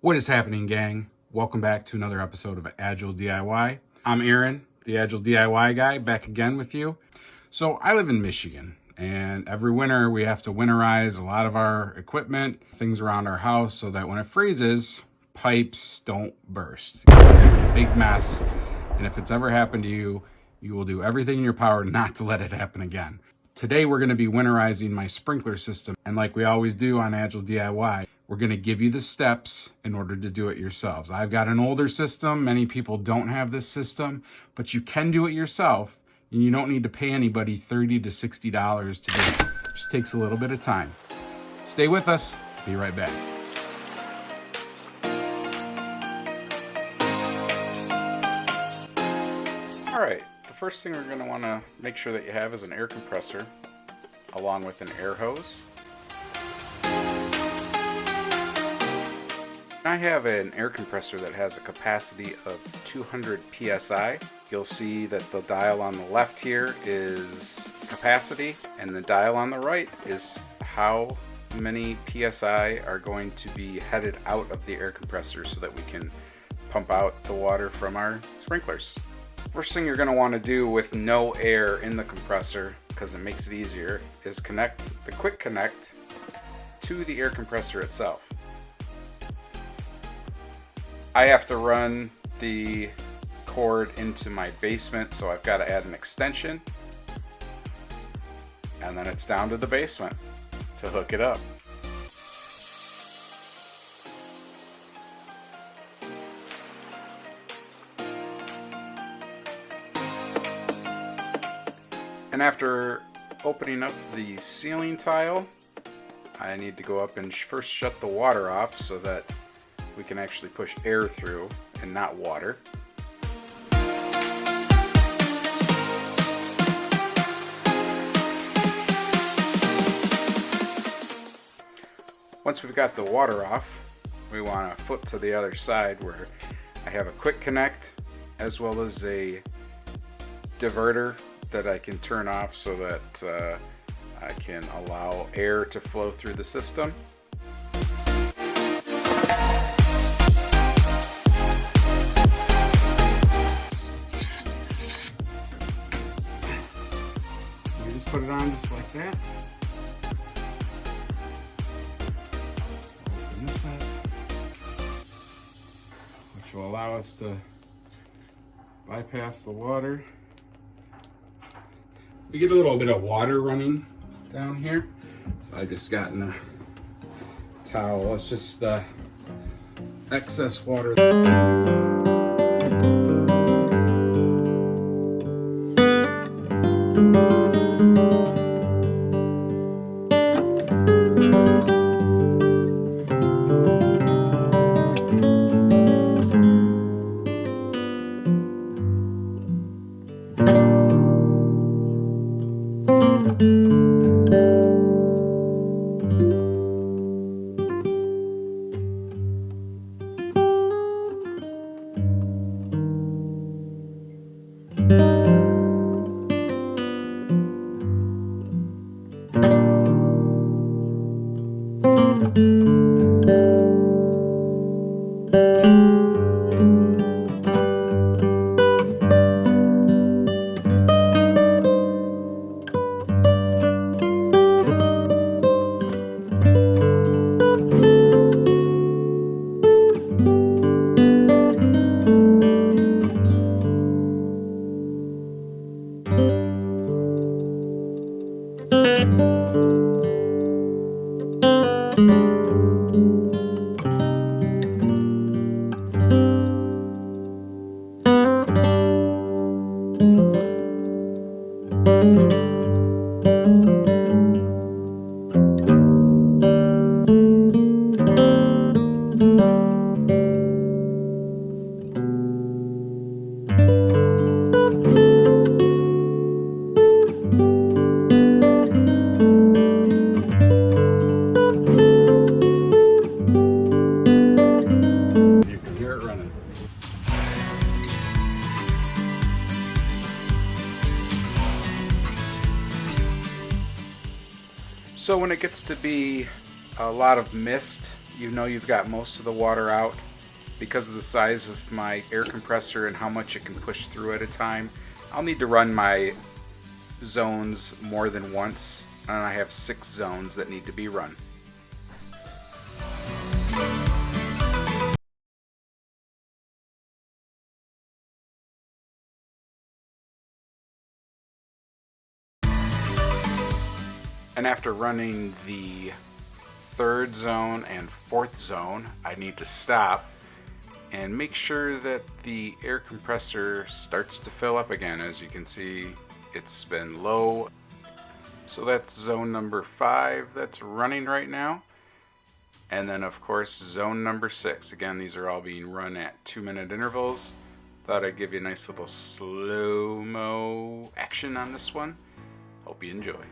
What is happening, gang? Welcome back to another episode of Agile DIY. I'm Aaron, the Agile DIY guy, back again with you. So I live in Michigan, and every winter we have to winterize a lot of our equipment, things around our house, so that when it freezes, pipes don't burst. It's a big mess, and if it's ever happened to you, you will do everything in your power not to let it happen again. Today we're going to be winterizing my sprinkler system, and like we always do on Agile DIY, we're going to give you the steps in order to do it yourselves. I've got an older system. Many people don't have this system, but you can do it yourself, and you don't need to pay anybody $30 to $60 to do it. It just takes a little bit of time. Stay with us. Be right back. All right, the first thing we're going to want to make sure that you have is an air compressor along with an air hose. I have an air compressor that has a capacity of 200 psi. You'll see that the dial on the left here is capacity, and the dial on the right is how many psi are going to be headed out of the air compressor so that we can pump out the water from our sprinklers. First thing you're going to want to do with no air in the compressor, because it makes it easier, is connect the quick connect to the air compressor itself. I have to run the cord into my basement, so I've got to add an extension, and then it's down to the basement to hook it up. And after opening up the ceiling tile, I need to go up and first shut the water off so that we can actually push air through and not water. Once we've got the water off, we want to flip to the other side where I have a quick connect as well as a diverter that I can turn off so that I can allow air to flow through the system. You just put it on just like that. Open this up, which will allow us to bypass the water. We get a little bit of water running down here, so I just gotten a towel. It's just the excess water. So when it gets to be a lot of mist you know you've got most of the water out. Because of the size of my air compressor and how much it can push through at a time, I'll need to run my zones more than once, and I have 6 zones that need to be run. And after running the 3rd zone and 4th zone, I need to stop and make sure that the air compressor starts to fill up again. As you can see, it's been low. So that's zone number 5 that's running right now. And then of course zone number 6. Again, these are all being run at 2-minute intervals. Thought I'd give you a nice little slow-mo action on this one. Hope you enjoy.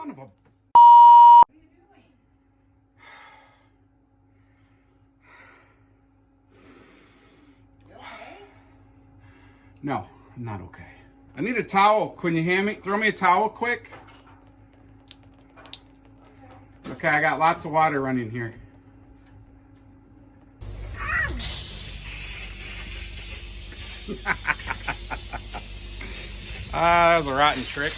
Son of a... No, I'm not okay. I need a towel. Can you throw me a towel quick? Okay, I got lots of water running here. That was a rotten trick.